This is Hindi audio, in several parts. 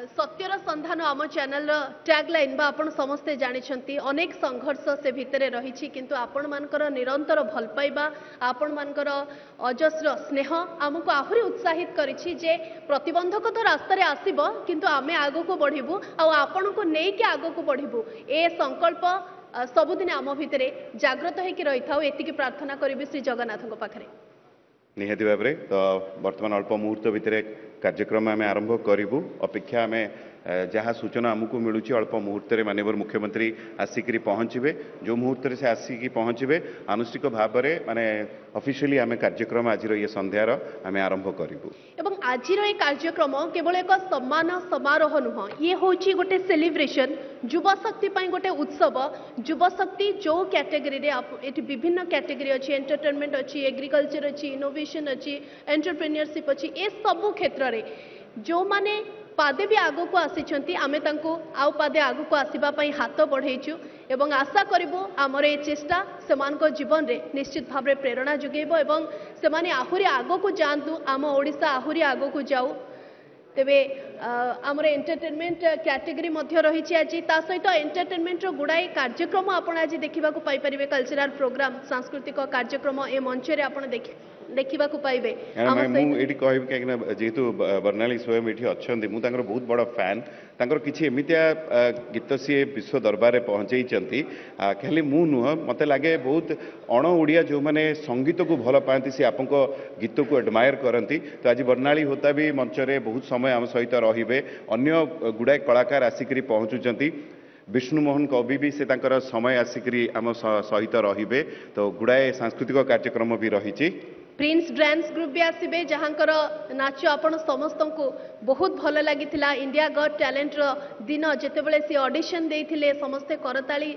सत्यर संधान आम चैनल टैगलाइन बा आपण समस्ते जानिछंती अनेक संघर्ष से भितरे रही किंतु आपण मानकर निरंतर भल पाइबा आपण मानकर अजस्र स्नेह आमको आहुरी उत्साहित करिछि जे प्रतिबंधक तो रास्ता रे आसीबो किंतु आमे आगो को बढ़िबू आ आपण को नै के आगो को बढ़िबू ए संकल्प सबुदिन आम भितरे जागृत होइकि रही थाउ एतिकी प्रार्थना करिबि श्री जगन्नाथଙ୍କ पाखरे निहाती भाव में तो बर्तमान अल्प मुहूर्त भितर कार्यक्रम आम आरंभ करूँ अपेक्षा आम जहाँ सूचना आमको मिलूँ अल्प मुहूर्त माननीय मुख्यमंत्री आसिक पहुँचे जो मुहूर्त से आसिक पहुँचे आनुष्ठिक भाव में माने ऑफिशियली आम कार्यक्रम आज ये संध्यार आम आरंभ करूँ एवं आज ये कार्यक्रम केवल एक सम्मान समारोह नुह ये हूँ गोटे सेलिब्रेशन युवशक्ति गोटे उत्सव युवशक्ति जो कैटेगरी विभिन्न कैटेगरी अच्छी एंटरटेनमेंट अच्छी एग्रीकल्चर अच्छी इनोवेशन अच्छी एंटरप्रेन्योरशिप अच्छी ए सबू क्षेत्र में जो माने पादे भी आगो को आसी आमे तांको आउ पादे आगो को आसीबा हाथ बढ़ेचु एवं आशा करिबो आमर ए चेष्टा सेमानक जीवन रे निश्चित भाव में प्रेरणा जुगेबो एवं सेमाने आहुरी आगो को जानतु आम ओडिशा आहुरी आगो को जाऊ तेबे आमर एंटरटेनमेंट कैटेगरी मध्य रही आज ता सहित एंटरटेनमेंट गुड़ाई कार्यक्रम आपण आज देखा पाई परिबे कल्चरल प्रोग्राम सांस्कृतिक कार्यक्रम ए मंच रे आपण देखा पाइबे मुझे कहबी कहीं जेहेतु बर्णाली स्वयं ये अच्छा मुझे बहुत बड़ा फैन तांकर किसी एमितिया गीत सी विश्व दरबार में पहुँचाई खाली मु नुह मत लगे बहुत अण ओडिया जो मैंने संगीत को भल पाती सी आप गीत को एडमायर करती तो आज बर्णाली होता भी मंच में बहुत समय आम सहित रे अन्य गुड़ाए कलाकार आसिक पहुँचुंट विष्णु मोहन कवि भी से तांकर समय आसिक आम सहित रे तो गुड़ाए सांस्कृतिक कार्यक्रम भी रही प्रिंस डांस ग्रुप भी आसबे जहाँकर नाच आपण समस्त को बहुत भल लगी इंडिया गॉट टैलेंट दिन जितेबले सी ऑडिशन देइथिले समस्ते करताली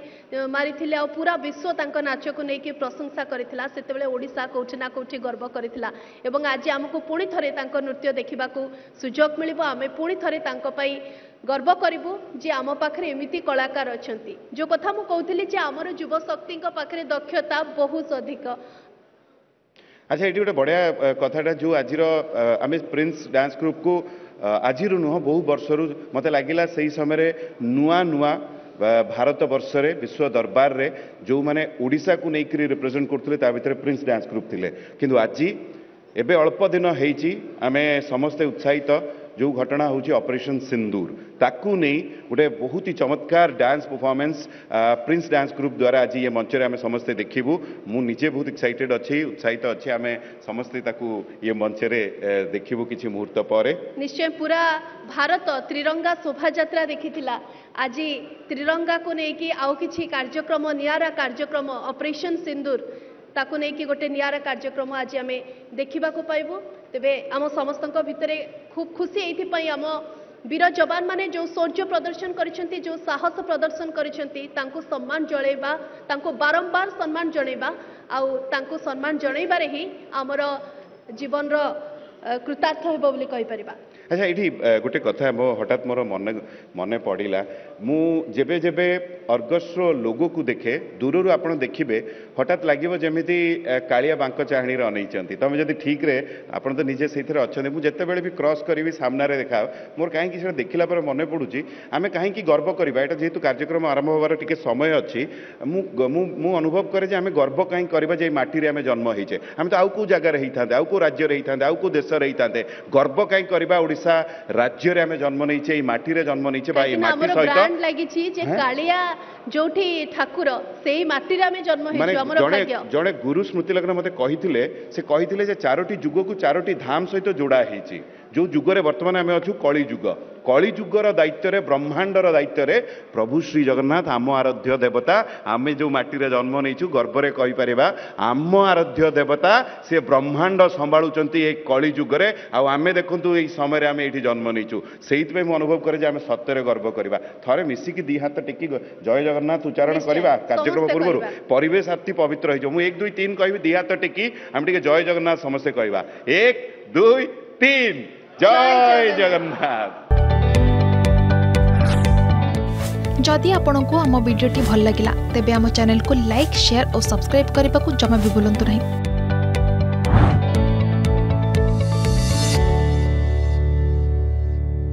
मारी आ पूरा विश्व तांको नाच को लेकिन प्रशंसा करथिला सेतेबले ओडिशा कोठी ना कोठी गर्व करथिला एवं आज हमको पुणी थरे तांको नृत्य देखिबा को सुजोग मिलिबो आमे पुणी थरे तांको पई गर्व करूँ जे आम पाखे एमती कलाकार अच्छा जो कथा मु कहूली जे आमर युव शक्ति पाखे दक्षता बहुत अधिक अच्छा ये गोटे बढ़िया कथाटा जो आज आम प्रिंस डांस ग्रुप को आज नुह बहु वर्षर मत लगिला से समय नुआ नुआ भारत वर्ष रे विश्व दरबार रे जो माने ओडिशा को लेकर रिप्रेजेंट करते भितर प्रिंस डांस ग्रुप थिले किंतु आज एबे अल्प दिन होईची आमे समस्ते उत्साहित जो घटना होची ऑपरेशन सिंदूर ताकू नहीं गोटे बहुत ही चमत्कार dance performance Prince dance group द्वारा आज ये मंच में आम समस्ते देखू मु निजे बहुत एक्साइटेड अच्छी उत्साहित अच्छी आम समस्ते ताकू ये मंच में देखू किसी मुहूर्त पर निश्चय पूरा भारत त्रिरंगा शोभा यात्रा देखी आज त्रिरंगा को लेकिन आउ किसी कार्यक्रम नियारा कार्यक्रम ऑपरेशन सिंदूर ताकू नहीं गोटे नियारा कार्यक्रम आज आम देखा पाइबू तेबे आम समस्त भितर खूब खुशी ये आम वीर जवान माने जो शौर्य प्रदर्शन करिसेंती जो साहस प्रदर्शन करिसेंती तांको सम्मान जणैबा तांको बारंबार सम्मान जणैबा आउ तांको सम्मान जणैबारे ही आमर जीवन रो कृतार्थ हेबो बोली कहि परिबा। अच्छा ये गोटे कथा मो हठात मोर मन मन पड़ा मु जेबे जेबे अर्गस्र लोगो को देखे दूर आप देखिए हठात लगे जमी कालिया बांक चाहणी अनईचंती तुम जब ठीक रे आप तो निजे से अच्छा मुझे जिते भी क्रॉस करी सामने देखा मोर कहीं देखला पर मन पड़ुची आम कहीं गर्व करवा यहाँ जेहेतु कार्यक्रम आरंभ होवार टिके समय अच्छी मु अनुभव करे जे आम गर्व कहीं करवा जे माटी आम जन्म होइचे आम तो आउ को जगार होता आउ को राज्य होता आउ को देश होता गर्व कहीं करवा ओडिशा राज्य आम जन्म नहीं माटी जन्म नहीं माटी सहित लगी कालिया जोठी ठाकुर से माटी आम जन्म जड़े गुरु स्मृति लग्न मत कही चारोटी जुग को चारोटी धाम सहित जोड़ा है जो जुगरे वर्तमान आम अच्छु कली जुगर दायित्व ब्रह्मांडर दायित्व प्रभु श्री जगन्नाथ आम आराध्य देवता आम जो माटी जन्म नहीं गर्व कहीपर आम आराध्य देवता से ब्रह्मांड संभालुंट ये कली जुगरे आम देखु ये समय आम ये जन्म नहीं से अनुभव करे आम सत्य गर्व करवा थे मिसिकी दी हाथ टेकी जय जगन्नाथ उच्चारण करवा कार्यक्रम पूर्व परिवेश अति पवित्र हो 1 2 3 कह दी हाथ टेकी आम टे जय जगन्नाथ समस्ते कहवा 1 2 3 जय जगन्नाथ। जदि आपंक आम भिडी भल लगा तेब आम चैनल को लाइक शेयर और सब्सक्राइब करने को जमा भी भूलु नहीं।